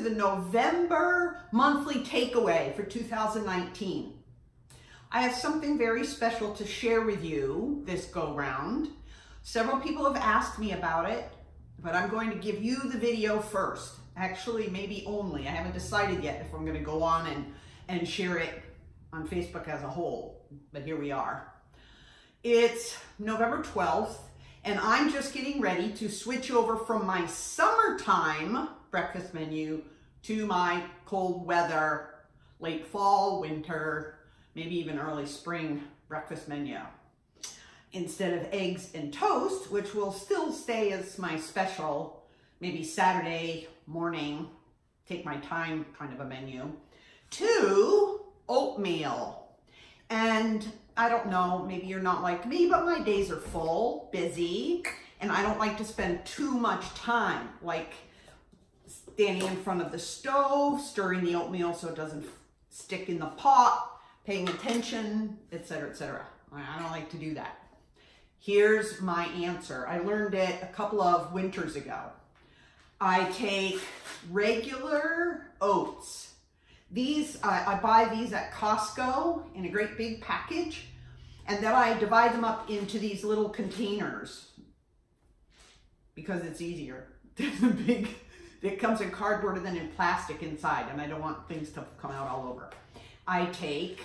the November monthly takeaway for 2019. I have something very special to share with you this go round. Several people have asked me about it, but I'm going to give you the video first. Actually, maybe only. I haven't decided yet if I'm going to go on and share it on Facebook as a whole, but here we are. It's November 12th, and I'm just getting ready to switch over from my summertime breakfast menu to my cold weather, late fall, winter, maybe even early spring breakfast menu. Instead of eggs and toast, which will still stay as my special, maybe Saturday morning, take my time kind of a menu, to oatmeal. And I don't know, maybe you're not like me, but my days are full, busy, and I don't like to spend too much time, like standing in front of the stove, stirring the oatmeal so it doesn't stick in the pot, paying attention, etc., etc. I don't like to do that. Here's my answer. I learned it a couple of winters ago. I take regular oats. These, I buy these at Costco in a great big package, and then I divide them up into these little containers because it's easier. There's a big, it comes in cardboard and then in plastic inside, and I don't want things to come out all over. I take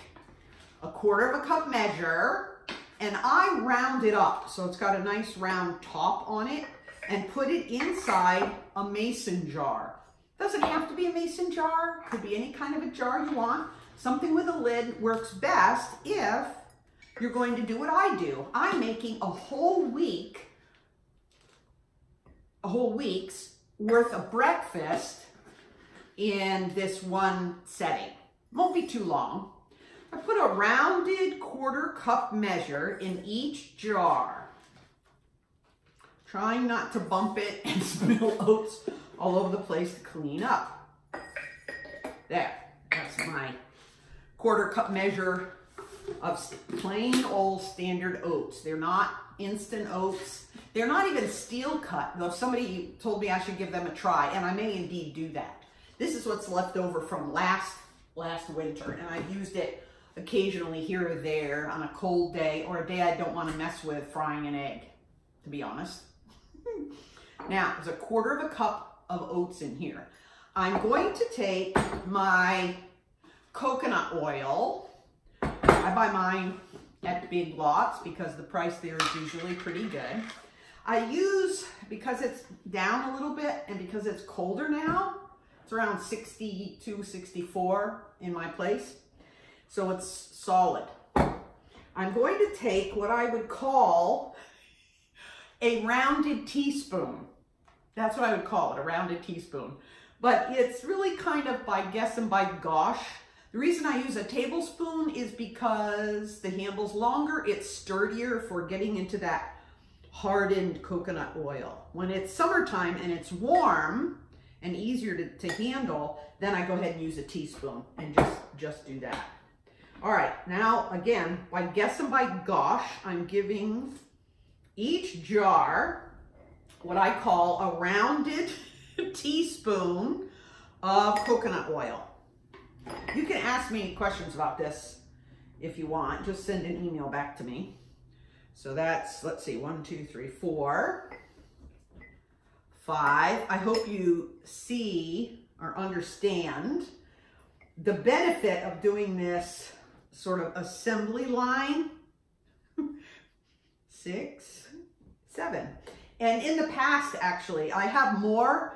a 1/4 cup measure, and I round it up so it's got a nice round top on it, and put it inside a mason jar. Doesn't have to be a mason jar, could be any kind of a jar you want. Something with a lid works best if you're going to do what I do. I'm making a whole week's worth of breakfast in this one setting. Won't be too long. I put a rounded 1/4 cup measure in each jar. Trying not to bump it and spill oats all over the place to clean up. There, that's my 1/4 cup measure of plain old standard oats. They're not instant oats. They're not even steel cut, though somebody told me I should give them a try, and I may indeed do that. This is what's left over from last winter, and I've used it occasionally here or there on a cold day or a day I don't want to mess with frying an egg, to be honest. Now, there's a 1/4 cup of oats in here. I'm going to take my coconut oil. I buy mine at Big Lots because the price there is usually pretty good. I use, because it's down a little bit and because it's colder now, it's around 62, 64 in my place. So it's solid. I'm going to take what I would call a rounded teaspoon. That's what I would call it, a rounded teaspoon. But it's really kind of by guess and by gosh. The reason I use a tablespoon is because the handle's longer, it's sturdier for getting into that hardened coconut oil. When it's summertime and it's warm and easier to handle, then I go ahead and use a teaspoon and just do that. All right, now again, by guess and by gosh, I'm giving each jar what I call a rounded teaspoon of coconut oil. You can ask me questions about this if you want. Just send an email back to me. So that's, let's see, 1, 2, 3, 4, 5. I hope you see or understand the benefit of doing this sort of assembly line. 6, 7. And in the past, actually, I have more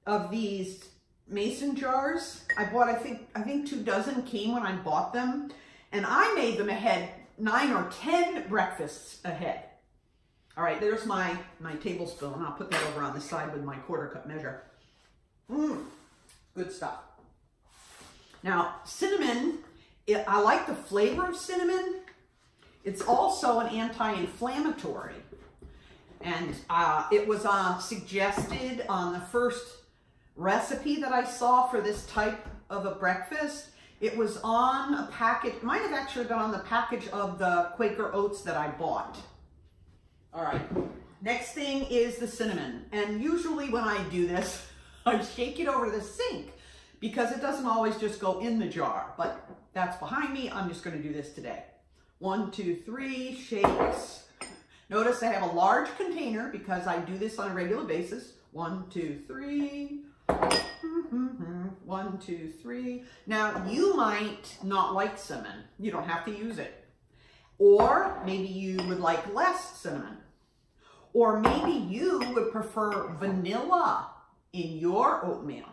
of these mason jars. I bought, I think 2 dozen came when I bought them, and I made them ahead 9 or 10 breakfasts ahead. All right, there's my tablespoon. I'll put that over on the side with my 1/4 cup measure. Good stuff. Now, cinnamon, I like the flavor of cinnamon. It's also an anti-inflammatory. And it was suggested on the first recipe that I saw for this type of a breakfast. It was on a package, might have actually been on the package of the Quaker oats that I bought. All right, next thing is the cinnamon. And usually when I do this, I shake it over the sink because it doesn't always just go in the jar, but that's behind me. I'm just going to do this today. 1, 2, 3 shakes. Notice I have a large container because I do this on a regular basis. 1, 2, 3. 1, 2, 3. Now, you might not like cinnamon. You don't have to use it. Or maybe you would like less cinnamon. Or maybe you would prefer vanilla in your oatmeal.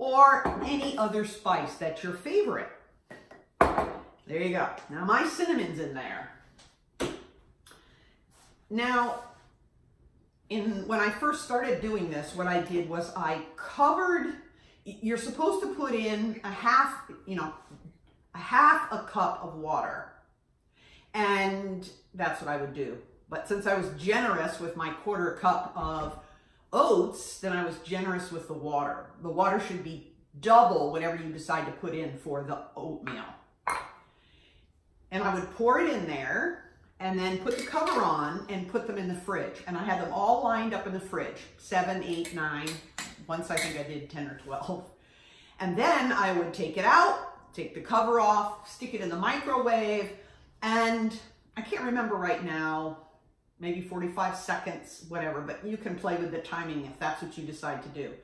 Or any other spice that's your favorite. There you go. Now my cinnamon's in there. Now, when I first started doing this, what I did was I covered, you're supposed to put in a half a cup of water. And that's what I would do. But since I was generous with my 1/4 cup of oats, then I was generous with the water. The water should be double whatever you decide to put in for the oatmeal. And I would pour it in there and then put the cover on and put them in the fridge. And I had them all lined up in the fridge, 7, 8, 9. Once I think I did 10 or 12. And then I would take it out, take the cover off, stick it in the microwave, and I can't remember right now, maybe 45 seconds, whatever, but you can play with the timing if that's what you decide to do.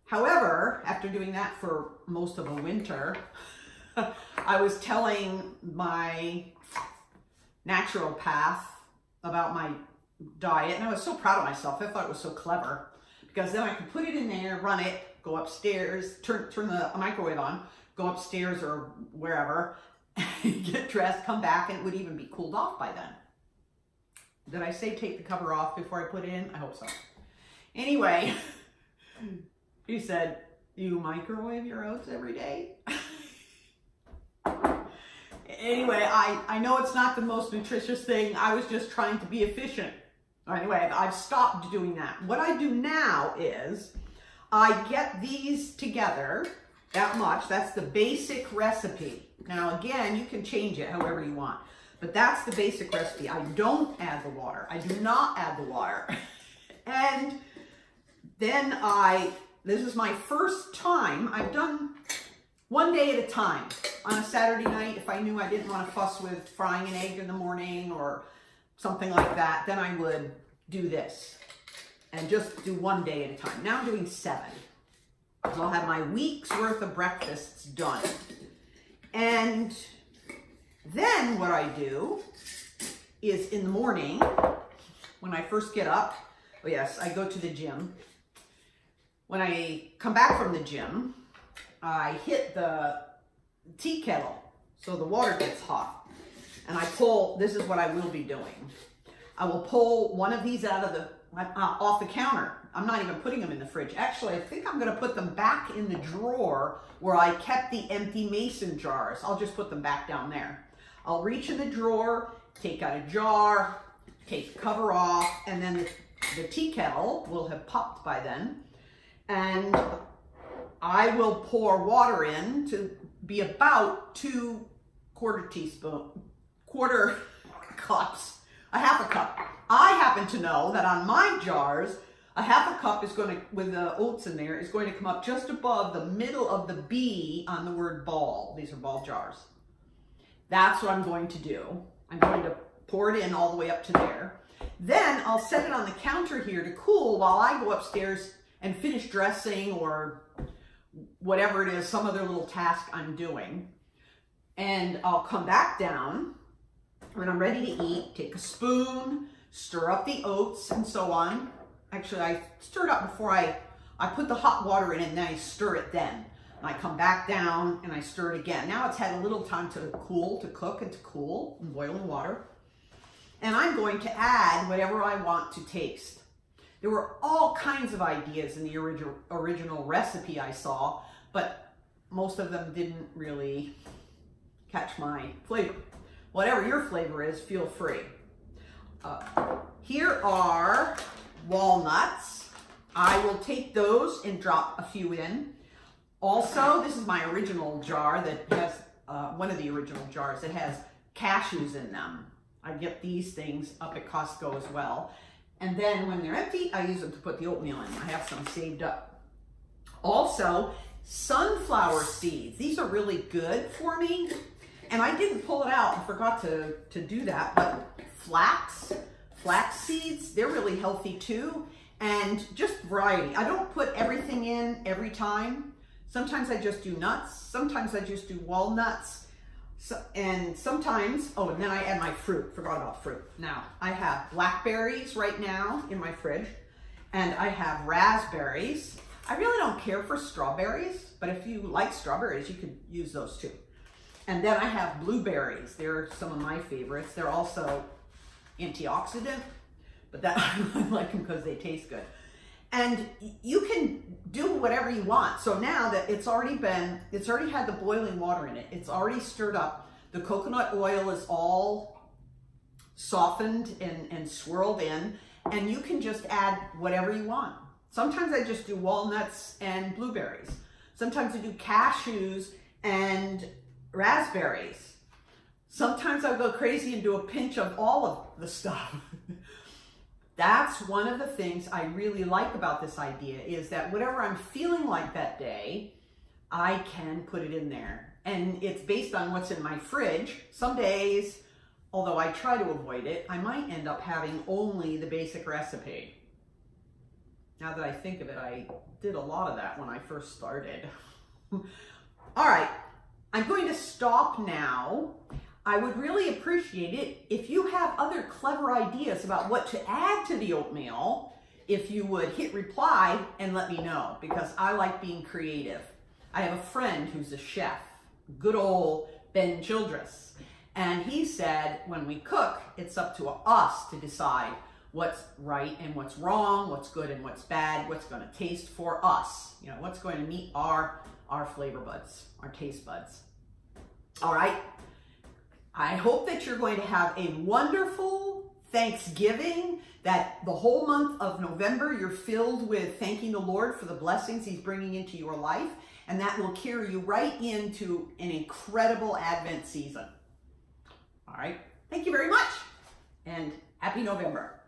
However, after doing that for most of the winter, I was telling my naturopath about my diet, and I was so proud of myself. I thought it was so clever, because then I could put it in there, run it, go upstairs, turn the microwave on, go upstairs or wherever, get dressed, come back, and it would even be cooled off by then. Did I say take the cover off before I put it in? I hope so. Anyway, he said, you microwave your oats every day? Anyway, I know it's not the most nutritious thing. I was just trying to be efficient. Anyway, I've stopped doing that. What I do now is I get these together that much. That's the basic recipe. Now, again, you can change it however you want. But that's the basic recipe. I don't add the water. I do not add the water. And then this is my first time. I've done one day at a time. On a Saturday night, if I knew I didn't want to fuss with frying an egg in the morning or something like that, then I would do this and just do one day at a time. Now I'm doing 7. So I'll have my week's worth of breakfasts done. And then what I do is in the morning, when I first get up, oh yes, I go to the gym. When I come back from the gym, I hit the tea kettle so the water gets hot. And I pull, this is what I will be doing. I will pull one of these out of the, off the counter. I'm not even putting them in the fridge. Actually, I think I'm gonna put them back in the drawer where I kept the empty mason jars. I'll just put them back down there. I'll reach in the drawer, take out a jar, take the cover off, and then the tea kettle will have popped by then. And I will pour water in to be about 2 quarter cups, a half a cup. I happen to know that on my jars, a half a cup is going to, with the oats in there, is going to come up just above the middle of the B on the word ball. These are ball jars. That's what I'm going to do. I'm going to pour it in all the way up to there. Then I'll set it on the counter here to cool while I go upstairs and finish dressing or whatever it is, some other little task I'm doing. And I'll come back down when I'm ready to eat, take a spoon, stir up the oats and so on. Actually, I stir it up before I put the hot water in and then I stir it then. And I come back down and I stir it again. Now it's had a little time to cool, to cook and to cool in boiling water. And I'm going to add whatever I want to taste. There were all kinds of ideas in the original recipe I saw, but most of them didn't really catch my flavor. Whatever your flavor is, feel free. Here are walnuts. I will take those and drop a few in. Also, this is my original jar that has, one of the original jars that has cashews in them. I get these things up at Costco as well. And then when they're empty, I use them to put the oatmeal in. I have some saved up. Also, sunflower seeds. These are really good for me. And I didn't pull it out. I forgot to do that. But flax seeds, they're really healthy too. And just variety. I don't put everything in every time. Sometimes I just do nuts. Sometimes I just do walnuts. And sometimes, oh, and then I add my fruit. Forgot about fruit. Now, I have blackberries right now in my fridge. And I have raspberries. I really don't care for strawberries, but if you like strawberries, you could use those too. And then I have blueberries. They're some of my favorites. They're also antioxidant, but that I like them because they taste good. And you can do whatever you want. So now that it's already had the boiling water in it. It's already stirred up. The coconut oil is all softened and swirled in, and you can just add whatever you want. Sometimes I just do walnuts and blueberries. Sometimes I do cashews and raspberries. Sometimes I'll go crazy and do a pinch of all of the stuff. That's one of the things I really like about this idea, is that whatever I'm feeling like that day, I can put it in there. And it's based on what's in my fridge. Some days, although I try to avoid it, I might end up having only the basic recipe. Now that I think of it, I did a lot of that when I first started. All right, I'm going to stop now. I would really appreciate it if you have other clever ideas about what to add to the oatmeal, if you would hit reply and let me know, because I like being creative. I have a friend who's a chef, good old Ben Childress, and he said when we cook, it's up to us to decide what's right and what's wrong, what's good and what's bad, what's going to taste for us, you know, what's going to meet our flavor buds, our taste buds. All right. I hope that you're going to have a wonderful Thanksgiving, that the whole month of November you're filled with thanking the Lord for the blessings He's bringing into your life, and that will carry you right into an incredible Advent season. All right. Thank you very much, and happy November.